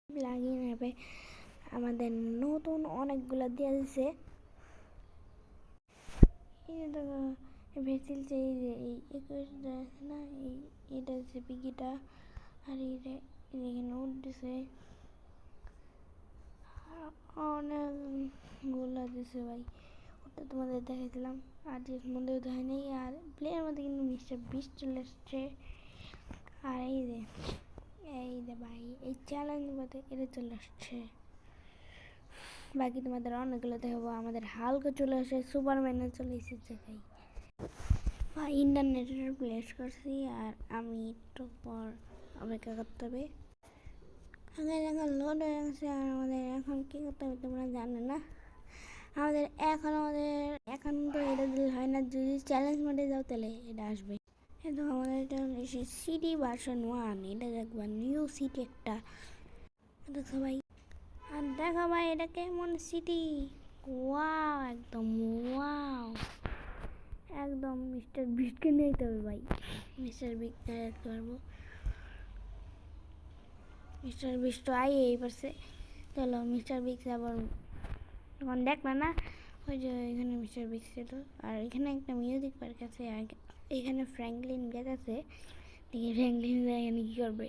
লাগিয়ে নেবে আমাদের নতুন অনেকগুলো দিয়ে দিছে। এই দেখো ভেসিল যে এই যে এই 21টা আছে না, এটা হচ্ছে পিগিটা, আর এখানে উঠতেছে অনেকগুলো দিছে ভাই। ওটা তোমাদের দেখাইছিলাম আর এর মধ্যেও দেখা নেই। আর প্লেয়ার মধ্যে কিন্তু মিস্টার বিস্ট চলে এসছে। আর এই যে ভাই এই চ্যালেঞ্জ মধ্যে এটা চলে আসছে। বাকি তোমাদের অনেকগুলো দেখাবো। আমাদের হালকা চলে আসে, সুপারম্যানে চলে এসেছে ভাই। ইন্টারনেটের প্লেস করছি আর আমি একটু পর অপেক্ষা করতে হবে। এখন লোড হয়ে গেছে আর আমাদের এখন কী করতে হবে তোমরা জানো না। আমাদের এখন তো এটা দিলে হয় না, যদি চ্যালেঞ্জ মোডে যাও তাহলে এটা আসবে। কিন্তু আমাদের এটা হচ্ছে সিটি ভার্সন 1, এটা দেখবা নিউ সিটি একটা দেখো ভাই। আর দেখো ভাই এটা কেমন সিটি, ওয়াও একদম ওয়াও, একদম মিস্টার বিস্টকে নিতে হবে ভাই। মিস্টার বিস্টকে দেখতে পারবো, মিস্টার বিস্ট এই পারছে। চলো মিস্টার বিস্ট আবার তখন দেখবে না ওই যে এখানে মিস্টার বিস্ট ছিল। আর এখানে একটা মিউজিক পার্ক আছে, আর এখানে ফ্র্যাঙ্কলিন গেট আছে। দেখি ফ্র্যাঙ্কলিন এখানে কী করবে।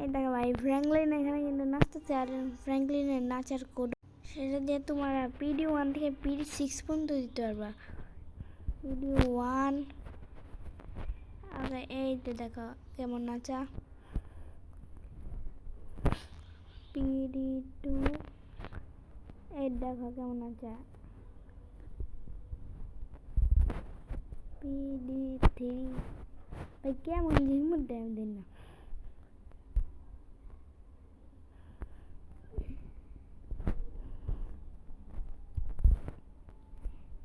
এই দেখো ভাই ফ্র্যাঙ্কলিন এখানে কিন্তু নাচতেছে। আর ফ্র্যাঙ্কলিনের নাচার কোড সেটা দিয়ে তোমার PD1 থেকে PD6 পর্যন্ত দিতে পারবা। PD1 আগে এই তো দেখো কেমন নাচা। PD2 এই দেখো কেমন নাচা। PD3 ভাই কেমন ঝিমুর টাইম দিন না।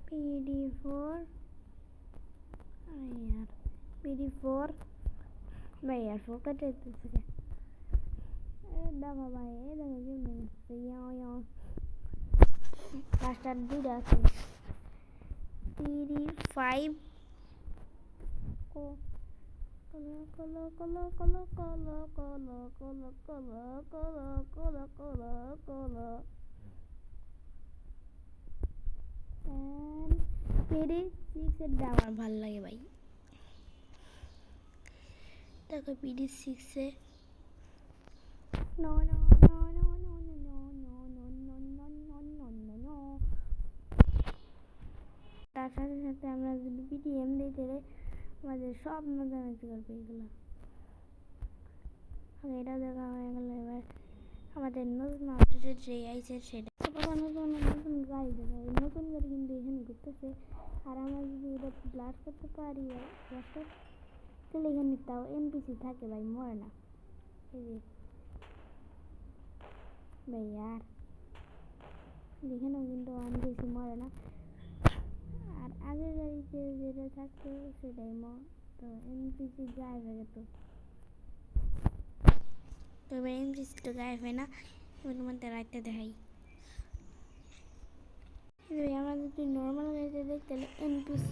PD4 अरे यार PD4 भाई यार फोकट है तो इसके दबा भाई दबा क्यों नहीं सही यहाँ लास्ट आठ दूर आते PD5 को कलो कलो कलो कलो कलो कलो कलो कलो कलो कलो कलो कलो PD6 এর আমার ভালো লাগে ভাই। দেখো PD6 এ no no no no no no no no no no no no no no. তার সাথে সাথে আমরা যদি PDM দিই তাহলে আমাদের সব নাচানাচি করবে এগুলো। এটা দেখা হয়ে গেল। এবার আমাদের নতুন আপডেটের যে আইছে সেটা নতুন নতুন গাড়ি দেখা, নতুন গাড়ি কিন্তু এখানে ঘুরতেছে। আর আমরা যদি এটা ব্লাস্ট করতে পারি তাহলে এখানে তাও NPC থাকে ভাই, মরে না। এই যে ভাই আর এখানেও কিন্তু NPC মরে না। আর আগের গাড়িতে যেটা থাকতো সেটাই তো NPC গায়েব হয়ে যেত। তো এবার NPC তো গায়েব হয় না। এবার তোমাদের রাইতে দেখাই। আমরা যদি নর্মাল গাড়িতে দেখি তাহলে NPC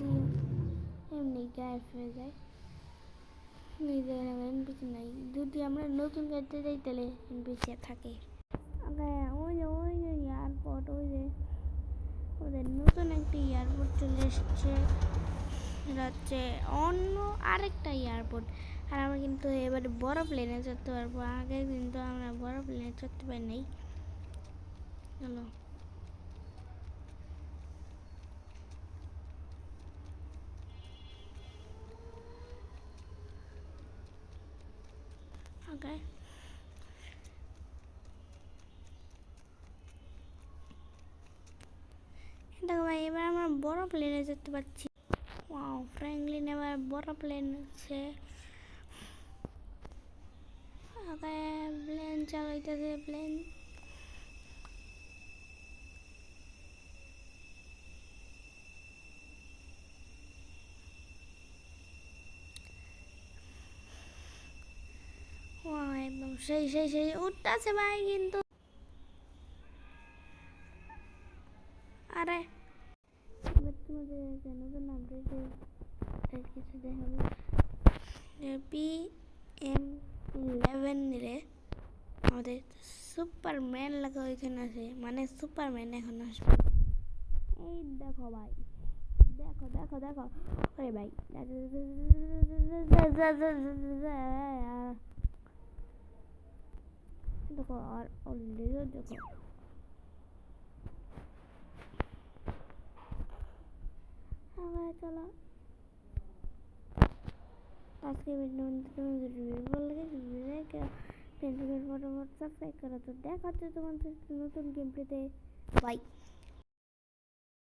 এমনি গায়েব হয়ে যায়, NPC নাই। যদি আমরা নতুন গাড়িতে যাই তাহলে NPC থাকে। ওই যে এয়ারপোর্ট, ওই যে ওদের নতুন একটি এয়ারপোর্ট চলে এসছে। এটা হচ্ছে অন্য আরেকটা এয়ারপোর্ট। আর আমরা কিন্তু এবারে বড় প্লেনে চড়তে পারবো, আগে কিন্তু আমরা বড় প্লেনে চড়তে পারি নাই। চলো ওকে দেখো ভাই এবার আমরা বড় প্লেনে যেতে পারছি। ওয়াও ফ্র্যাঙ্কলিন এবার বড় প্লেন হচ্ছে। ওকে প্লেন চালাইতেছে প্লেন। ওয়াও একদম সেই সেই সেই উঠতেছে ভাই কিন্তু। আরে এবার তোমাদের তোমাদের নতুন আপডেটের কিছু দেখাবো। PM11 রে আমাদের সুপারম্যান লাগা ওইখানে আছে, মানে সুপারম্যান এখন আসবে। এই দেখো ভাই, দেখো দেখো দেখো, ওরে ভাই দেখো, আর অলরেডি দেখো আবার চলো আজকে ভিডিও ভালো লাগে ফটোফট সাবস্ক্রাইব করো। তো দেখা হচ্ছে তোমাদের নতুন গেম প্লেতে। বাই।